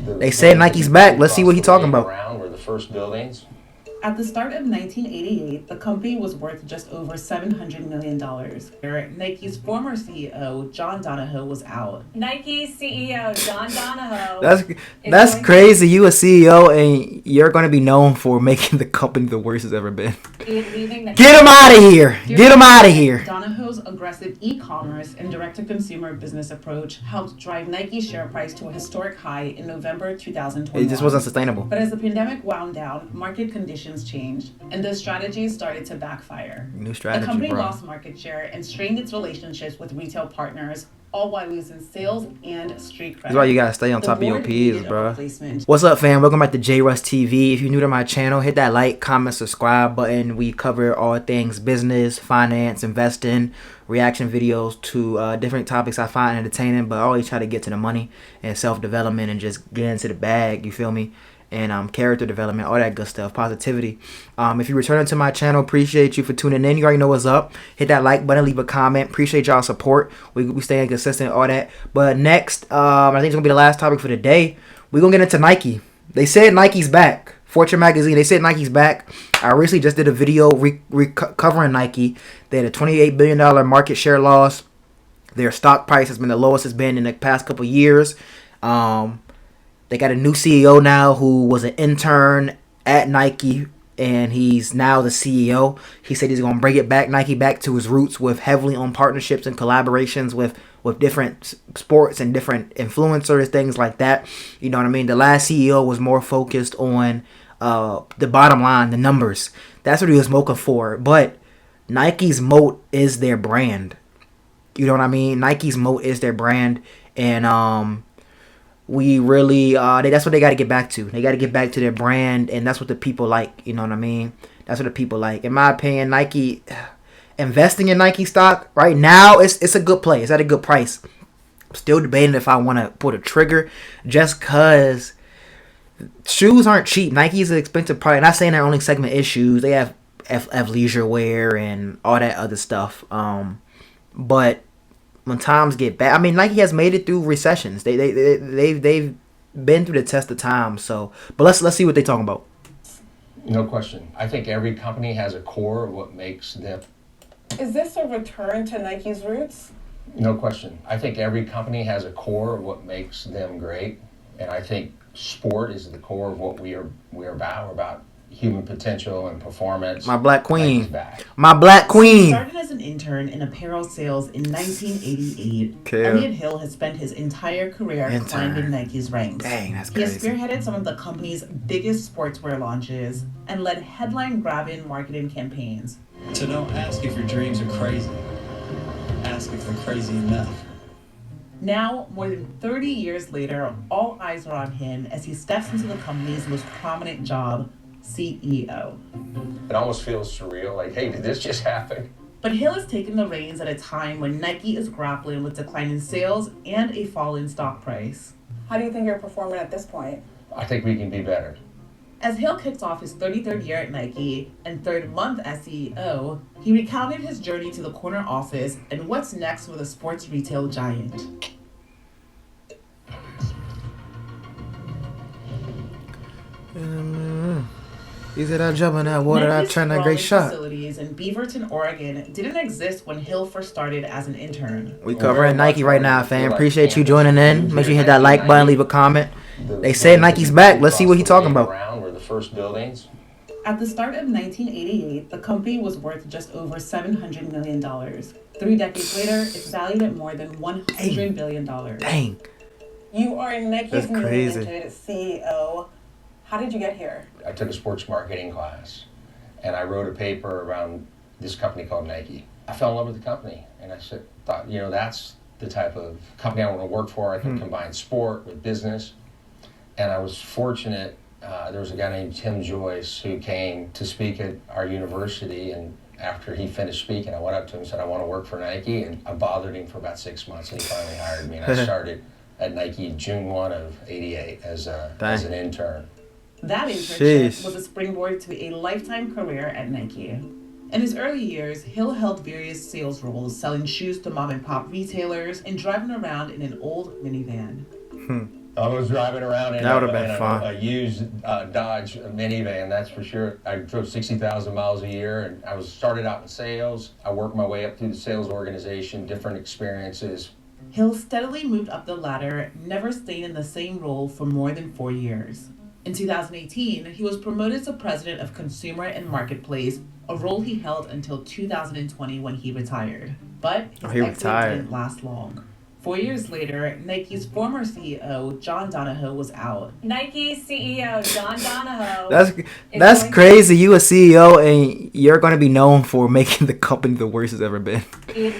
They said Nike's back. Let's see what he's talking about. Around were the first buildings. At the start of 1988, the company was worth just over $700 million. Nike's former CEO, John Donahoe, was out. Nike CEO John Donahoe. That's crazy. You a CEO and you're going to be known for making the company the worst it's ever been. Get him out of here. Get him out of here. Donahoe's aggressive e-commerce and direct-to-consumer business approach helped drive Nike's share price to a historic high in November 2021. It just wasn't sustainable. But as the pandemic wound down, market conditions changed, and the strategies started to backfire. New strategy, the company bro. lost market share and strained its relationships with retail partners, all while losing sales and street credit. That's why you gotta stay on top of your P's, bro. What's up, fam? Welcome back to JRuss TV. If you're new to my channel, hit that like, comment, subscribe button. We cover all things business, finance, investing, reaction videos to different topics I find entertaining, but I always try to get to the money and self-development and just get into the bag, you feel me? And character development, all that good stuff, positivity. If you're returning to my channel, appreciate you for tuning in. You already know what's up. Hit that like button, leave a comment. Appreciate y'all support. We staying consistent, all that. But next, I think it's gonna be the last topic for the day. We're gonna get into Nike. They said Nike's back. Fortune magazine, they said Nike's back. I recently just did a video covering Nike. They had a $28 billion market share loss. Their stock price has been the lowest it's been in the past couple years. They got a new CEO now who was an intern at Nike, and he's now the CEO. He said he's going to bring it back, Nike back to his roots with heavily on partnerships and collaborations with different sports and different influencers, things like that. You know what I mean? The last CEO was more focused on the bottom line, the numbers. That's what he was smoking for. But Nike's moat is their brand. You know what I mean? Nike's moat is their brand. And we really that's what they got to get back to. They got to get back to their brand, and that's what the people like. You know what I mean? That's what the people like. In my opinion, Nike, investing in Nike stock right now, it's a good play. It's at a good price. I'm still debating if I want to pull the trigger, just cause shoes aren't cheap. Nike is an expensive product. Not saying their only segment is shoes. They have leisure wear and all that other stuff. But when times get bad, I mean, Nike has made it through recessions. They've been through the test of time. So, but let's see what they're talking about. No question. I think every company has a core of what makes them. Is this a return to Nike's roots? No question. I think every company has a core of what makes them great, and I think sport is the core of what we're about. We're about human potential and performance. My black queen. My black He queen. started as an intern in apparel sales in 1988. Okay. Elliot Hill has spent his entire career climbing Nike's ranks. Dang, that's He has crazy. spearheaded some of the company's biggest sportswear launches and led headline-grabbing marketing campaigns. So don't ask if your dreams are crazy. Ask if they're crazy enough. Now, more than 30 years later, all eyes are on him as he steps into the company's most prominent job, CEO. It almost feels surreal, like, hey, did this just happen? But Hill has taken the reins at a time when Nike is grappling with declining sales and a fall in stock price. How do you think you're performing at this point? I think we can be better. As Hill kicks off his 33rd year at Nike and third month as CEO, he recounted his journey to the corner office and what's next for the sports retail giant. He said I jump in that water, I Nike's turn that great sprawling shot. Facilities in Beaverton, Oregon didn't exist when Hill first started as an intern. We covering Nike right now, fam. Appreciate you joining in. Make sure you hit that like button, leave a comment. They said Nike's back. Let's see what he's talking about. Around were the first buildings. At the start of 1988, the company was worth just over $700 million. 3 decades later, it's valued at more than $100 billion. Dang. You are Nike's That's newly crazy. minted CEO. How did you get here? I took a sports marketing class, and I wrote a paper around this company called Nike. I fell in love with the company, and I thought, you know, that's the type of company I want to work for. I can combine sport with business. And I was fortunate, there was a guy named Tim Joyce who came to speak at our university, and after he finished speaking, I went up to him and said, I want to work for Nike, and I bothered him for about 6 months, and he finally hired me, and I started at Nike June 1 of '88 as an intern. That internship Sheesh. was a springboard to a lifetime career at Nike. In his early years, Hill held various sales roles, selling shoes to mom-and-pop retailers and driving around in an old minivan. I was driving around in That would've been fun. a used Dodge minivan, that's for sure. I drove 60,000 miles a year, and I started out in sales. I worked my way up through the sales organization, different experiences. Hill steadily moved up the ladder, never staying in the same role for more than 4 years. In 2018, he was promoted to president of Consumer and Marketplace, a role he held until 2020 when he retired. But his exit didn't last long. 4 years later, Nike's former CEO, John Donahoe, was out. Nike CEO John Donahoe. That's crazy. You a CEO and you're going to be known for making the company the worst it's ever been. Get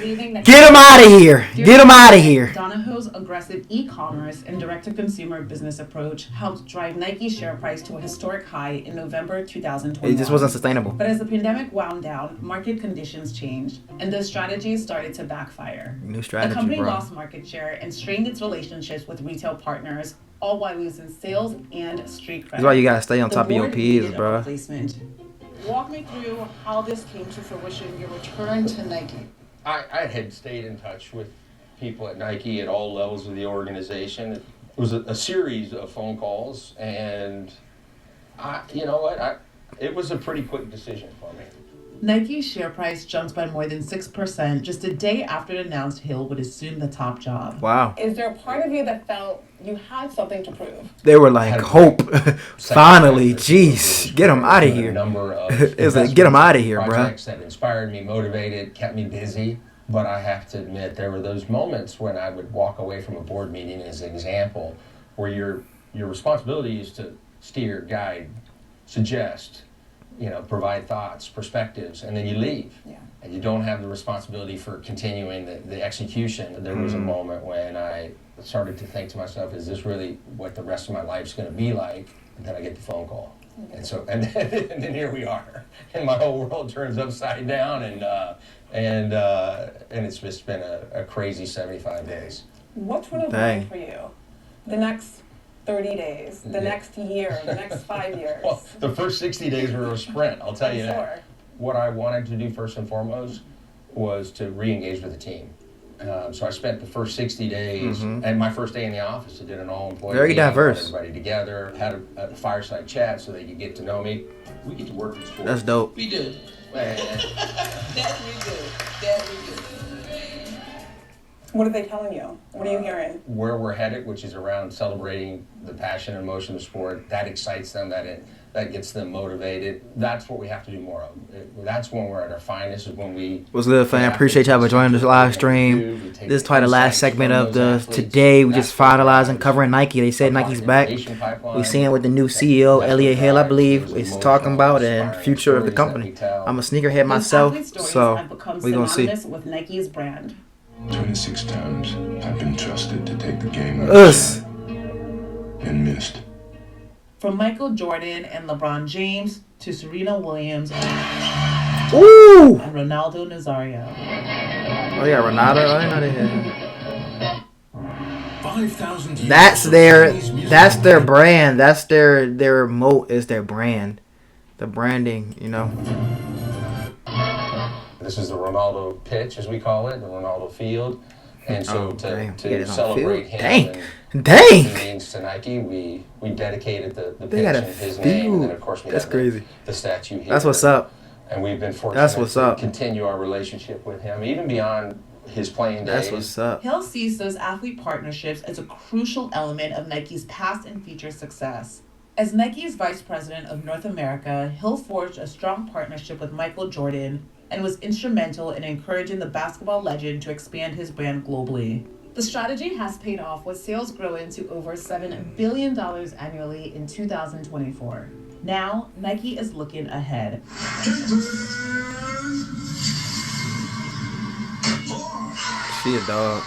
him out of here. Get him out of here. Donahoe's aggressive e-commerce and direct-to-consumer business approach helped drive Nike's share price to a historic high in November 2021. It just wasn't sustainable. But as the pandemic wound down, market conditions changed, and the strategy started to backfire. New strategy, the company bro. lost market share and strained its relationships with retail partners, all while losing sales and street credit. That's why you gotta stay on top of your board needed P's, a bro. replacement. Walk me through how this came to fruition, your return to Nike. I had stayed in touch with people at Nike at all levels of the organization. It was a series of phone calls, and it was a pretty quick decision for me. Nike's share price jumped by more than 6% just a day after it announced Hill would assume the top job. Wow. Is there a part of you that felt you had something to prove? They were like, hope. Finally, jeez. Get him out of here. It's like, get him out of here, bro. Projects that inspired me, motivated, kept me busy. But I have to admit, there were those moments when I would walk away from a board meeting, as an example, where your responsibility is to steer, guide, suggest, provide thoughts, perspectives, and then you leave. Yeah. And you don't have the responsibility for continuing the execution. There was a moment when I started to think to myself, is this really what the rest of my life's going to be like? And then I get the phone call. And so, and then here we are, and my whole world turns upside down, and it's just been a crazy 75 days. What's one of mine for you? The next 30 days, the next year, the next 5 years? Well, the first 60 days were a sprint, I'll tell you sure. that. What I wanted to do first and foremost was to re-engage with the team. So I spent the first 60 days, and my first day in the office, I did an all-employee Very meeting, diverse. got everybody together, had a fireside chat so they could get to know me. We get to work in sports. That's dope. We do. That we do. What are they telling you? What are you hearing? Where we're headed, which is around celebrating the passion and emotion of sport, that excites them, that gets them motivated. That's what we have to do more of. That's when we're at our finest, is when we... What's good, fam? Appreciate y'all for joining this live stream. This is probably the last segment of the today. We just finalizing covering Nike. They said Nike's back. We seeing it with the new CEO, Elliot Hill, I believe, is talking about, and future of the company. I'm a sneakerhead myself, so we gonna see. With Nike's brand. 26 times I've been trusted to take the game Us. and missed. From Michael Jordan and LeBron James to Serena Williams Ooh! and Ronaldo Nazario. Oh yeah, Ronaldo. I didn't know they had. 5,000 years That's of their Chinese music. brand. That's their moat is their brand. The branding, This is the Ronaldo pitch, as we call it, the Ronaldo field. And so to celebrate him and Dang. what he means to Nike, we dedicated the pitch got in a his name. And then, of course, we That's have crazy. the statue here. That's what's up. And we've been fortunate That's what's to up. continue our relationship with him, even beyond his playing days. That's what's up. Hill sees those athlete partnerships as a crucial element of Nike's past and future success. As Nike's vice president of North America, Hill forged a strong partnership with Michael Jordan and was instrumental in encouraging the basketball legend to expand his brand globally. The strategy has paid off, with sales growing to over $7 billion annually in 2024. Now, Nike is looking ahead. She a dog.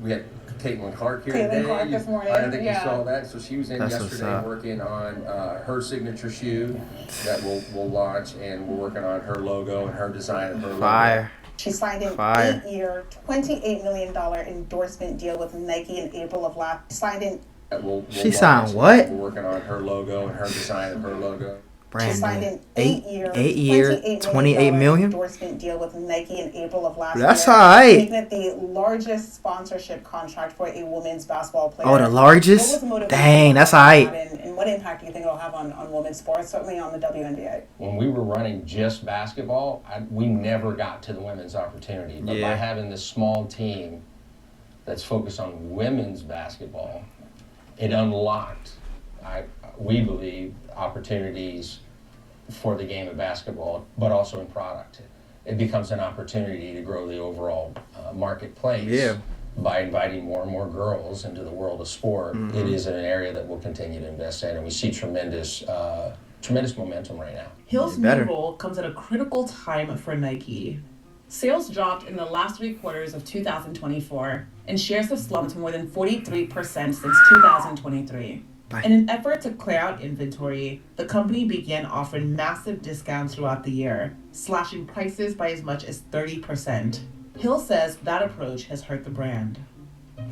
We had Caitlin Clark here Caitlin today. Clark this morning, I think yeah. you saw that. So she was in That's what's yesterday up. working on her signature shoe that we'll launch, and we're working on her logo and her design of her logo. Fire. She signed an Fire. 8-year, $28 million endorsement deal with Nike in April of last. Signed an That we'll She launch, signed and what? We're working on her logo and her design of her logo. Brand She signed new. an 8-year, 8 year, 28 million. endorsement deal with Nike in April of last That's year. alright. Making it the largest sponsorship contract for a women's basketball player. Oh, the largest? What was the motivation Dang, that's behind alright. that, and what impact do you think it'll have on women's sports, certainly on the WNBA? When we were running just basketball, we never got to the women's opportunity. But by having this small team that's focused on women's basketball, it unlocked, we believe, opportunities for the game of basketball, but also in product. It becomes an opportunity to grow the overall marketplace by inviting more and more girls into the world of sport. It is an area that we'll continue to invest in, and we see tremendous momentum right now. Hill's new role comes at a critical time for Nike. Sales dropped in the last 3 quarters of 2024, and shares have slumped more than 43% since 2023. In an effort to clear out inventory, the company began offering massive discounts throughout the year, slashing prices by as much as 30%. Hill says that approach has hurt the brand.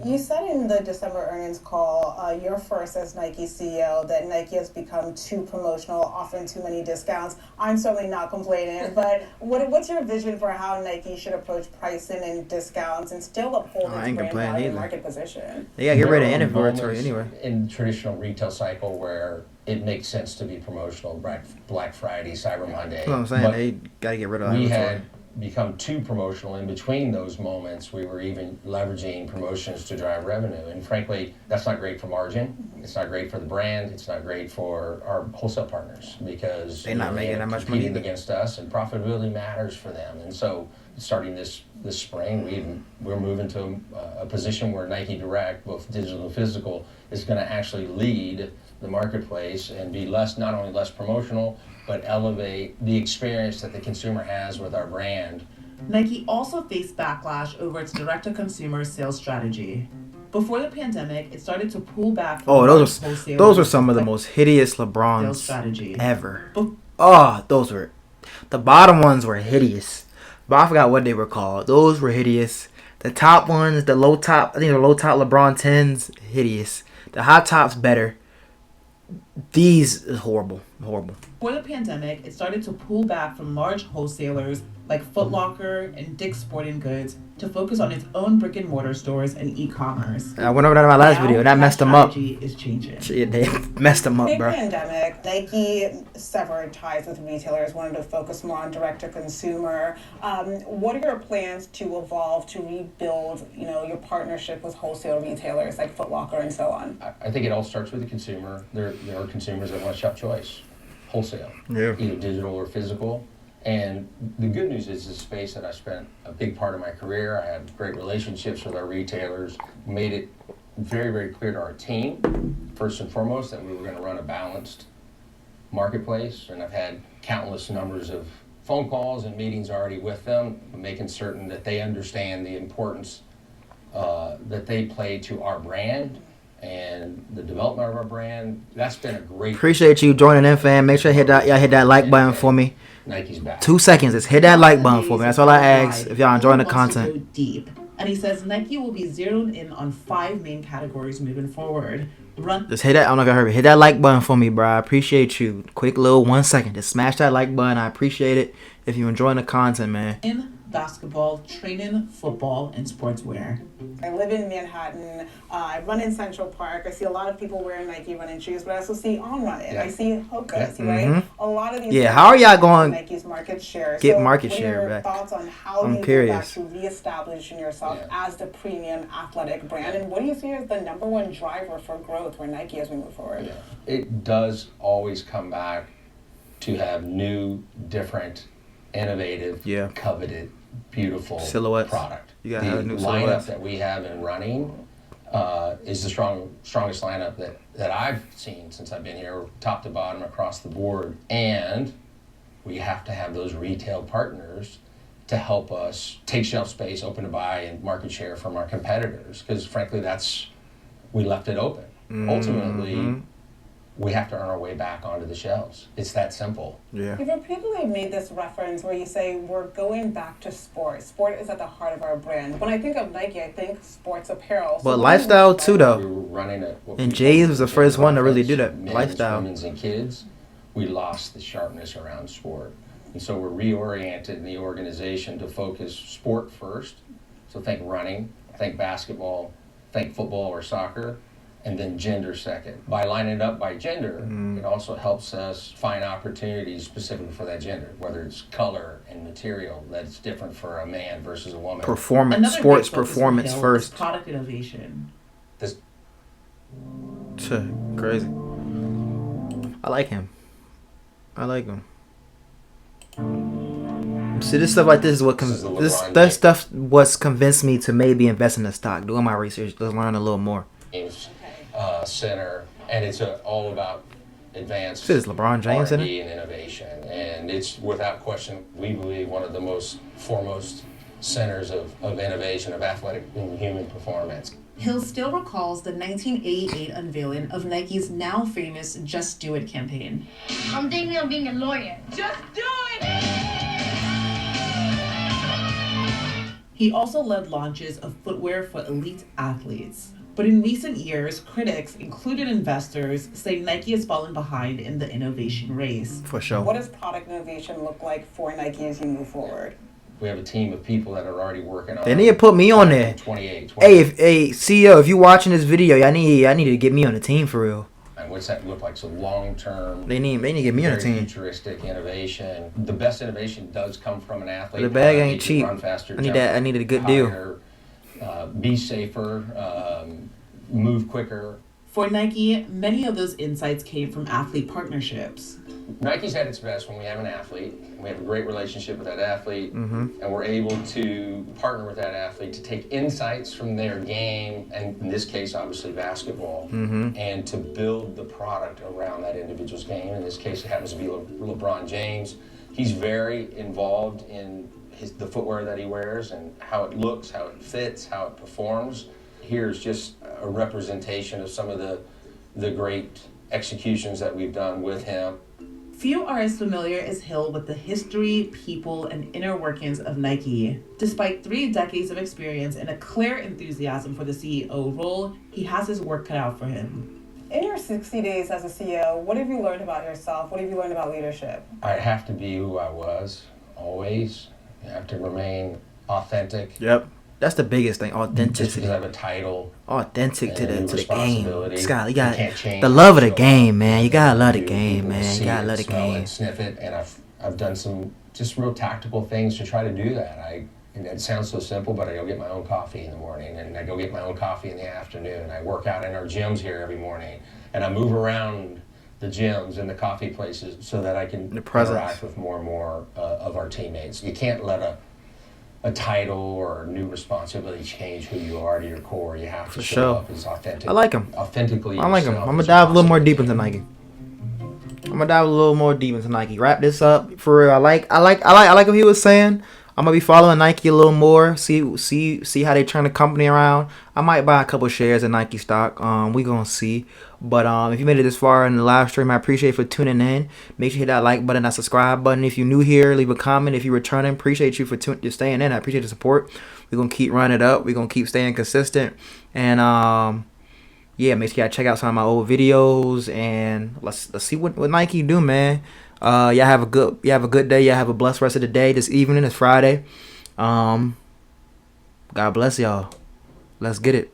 You said in the December earnings call, your first as Nike CEO, that Nike has become too promotional, offering too many discounts. I'm certainly not complaining, but what's your vision for how Nike should approach pricing and discounts and still uphold its brand value and market position? Yeah, get rid of inventory anyway. In traditional retail cycle where it makes sense to be promotional, Black Friday, Cyber Monday. That's what I'm saying. But they got to get rid of we inventory. had become too promotional. In between those moments, we were even leveraging promotions to drive revenue. And frankly, that's not great for margin. It's not great for the brand. It's not great for our wholesale partners because they're not making that much money competing against us, and profitability matters for them. And so starting this spring, we're moving to a position where Nike Direct, both digital and physical, is going to actually lead the marketplace and be not only less promotional, but elevate the experience that the consumer has with our brand. Nike also faced backlash over its direct-to-consumer sales strategy. Before the pandemic, it started to pull back from those were some of the most hideous LeBrons ever. The bottom ones were hideous. But I forgot what they were called. Those were hideous. The top ones, the low top, I think the low top LeBron 10s, hideous. The high tops better. These is horrible. Before the pandemic, it started to pull back from large wholesalers like Foot Locker and Dick's Sporting Goods to focus on its own brick-and-mortar stores and e-commerce. I went over that in my last video. That messed them up. Is changing. Shit, they messed them up, bro. Pre-pandemic, Nike severed ties with retailers, wanted to focus more on direct-to-consumer. What are your plans to evolve, to rebuild, your partnership with wholesale retailers like Foot Locker and so on? I think it all starts with the consumer. There are consumers that want to shop choice, wholesale, either digital or physical. And the good news is the space that I spent a big part of my career. I had great relationships with our retailers, made it very, very clear to our team, first and foremost, that we were going to run a balanced marketplace. And I've had countless numbers of phone calls and meetings already with them, making certain that they understand the importance that they play to our brand and the development of our brand. That's been a great... Appreciate you joining in, fam. Make sure y'all hit that like button for me. Nike's back. 2 seconds. Just hit that like button for me. That's all I ask. If y'all enjoying the content. Deep. And he says Nike will be zeroed in on 5 main categories moving forward. Just hit that. I don't know if I heard it. Hit that like button for me, bro. I appreciate you. Quick little 1 second. Just smash that like button. I appreciate it. If you're enjoying the content, man. In basketball, training, football, and sportswear. I live in Manhattan. I run in Central Park. I see a lot of people wearing Nike running shoes, but I also see On Run It. I see Hoka's, right? A lot of these. How are y'all going Nike's market share? Get market share back? Thoughts on how you go back to reestablishing yourself as the premium athletic brand, and what do you see as the number one driver for growth for Nike as we move forward? It does always come back to have new, different, innovative, coveted, beautiful silhouettes. Product. You gotta have new lineup silhouettes. that we have in running is the strongest lineup that I've seen since I've been here, top to bottom across the board. And we have to have those retail partners to help us take shelf space, open to buy, and market share from our competitors. Because frankly, we left it open. Ultimately, we have to earn our way back onto the shelves. It's that simple. You've repeatedly made this reference where you say we're going back to sport. Sport is at the heart of our brand. When I think of Nike, I think sports apparel. But lifestyle too, though. We were running and Jay's was the first one to really do that. Men's, Lifestyle. Women's, and kids. we lost the sharpness around sport. And so we're reoriented in the organization to focus sport first. So think running, think basketball, think football or soccer, and then gender second. By lining it up by gender, it also helps us find opportunities specifically for that gender, whether it's color and material that's different for a man versus a woman. Performance, Another sports big focus for performance Hill is first. product innovation. This Crazy. I like him. I like him. See, this stuff like this is what that stuff what's convinced me to maybe invest in the stock. Doing my research, let's learn a little more. Center, and it's all about advanced This is LeBron James in R&D it. and innovation, and it's without question, we believe, one of the most foremost centers of innovation of athletic and human performance. Hill still recalls the 1988 unveiling of Nike's now famous Just Do It campaign. I'm thinking of being a lawyer. Just do it! He also led launches of footwear for elite athletes. But in recent years, critics, including investors, say Nike has fallen behind in the innovation race. For sure. What does product innovation look like for Nike as you move forward? We have a team of people that are already working on. They need to put me on there. 28. Hey, CEO, if you watching this video, I need to get me on the team for real. And what's that look like? So long-term. They need to get me on the very team. Futuristic innovation. The best innovation does come from an athlete. The bag ain't Make you cheap. Run faster, I need that. I needed a good deal. Be safer. Move quicker. For Nike, many of those insights came from athlete partnerships. Nike's at its best when we have an athlete. We have a great relationship with that athlete, and we're able to partner with that athlete to take insights from their game, and in this case, obviously basketball, and to build the product around that individual's game. In this case, it happens to be LeBron James. He's very involved in the footwear that he wears and how it looks, how it fits, how it performs. Here's just a representation of some of the great executions that we've done with him. Few are as familiar as Hill with the history, people, and inner workings of Nike. Despite 3 decades of experience and a clear enthusiasm for the CEO role, he has his work cut out for him. In your 60 days as a CEO, what have you learned about yourself? What have you learned about leadership? I have to be who I was, always. You have to remain authentic. Yep. That's the biggest thing, Just authenticity. because I have a title. Authentic to and the game. responsibility, You got you can't change the love of the it. game, man. You gotta love the You game, will man. see You gotta it, love the smell game. it, sniff it, and I've done some just real tactical things to try to do that. And it sounds so simple, but I go get my own coffee in the morning, and I go get my own coffee in the afternoon. I work out in our gyms here every morning, and I move around the gyms and the coffee places so that I can interact with more and more of our teammates. You can't let a title or a new responsibility change who you are to your core. You have to show up as authentic. I like him. Authentically. I like him. yourself I'm gonna as dive a little more possible. deep into Nike. I'm gonna dive a little more deep into Nike. Wrap this up for real. I like what he was saying. I'm gonna be following Nike a little more. See how they turn the company around. I might buy a couple shares of Nike stock. We gonna see. But if you made it this far in the live stream, I appreciate you for tuning in. Make sure you hit that like button, that subscribe button. If you're new here, leave a comment. If you're returning, appreciate you for staying in. I appreciate the support. We're gonna keep running it up. We're gonna keep staying consistent. And yeah, make sure y'all check out some of my old videos and let's see what Nike do, man. Y'all have a good day. Y'all have a blessed rest of the day. This evening is Friday. God bless y'all. Let's get it.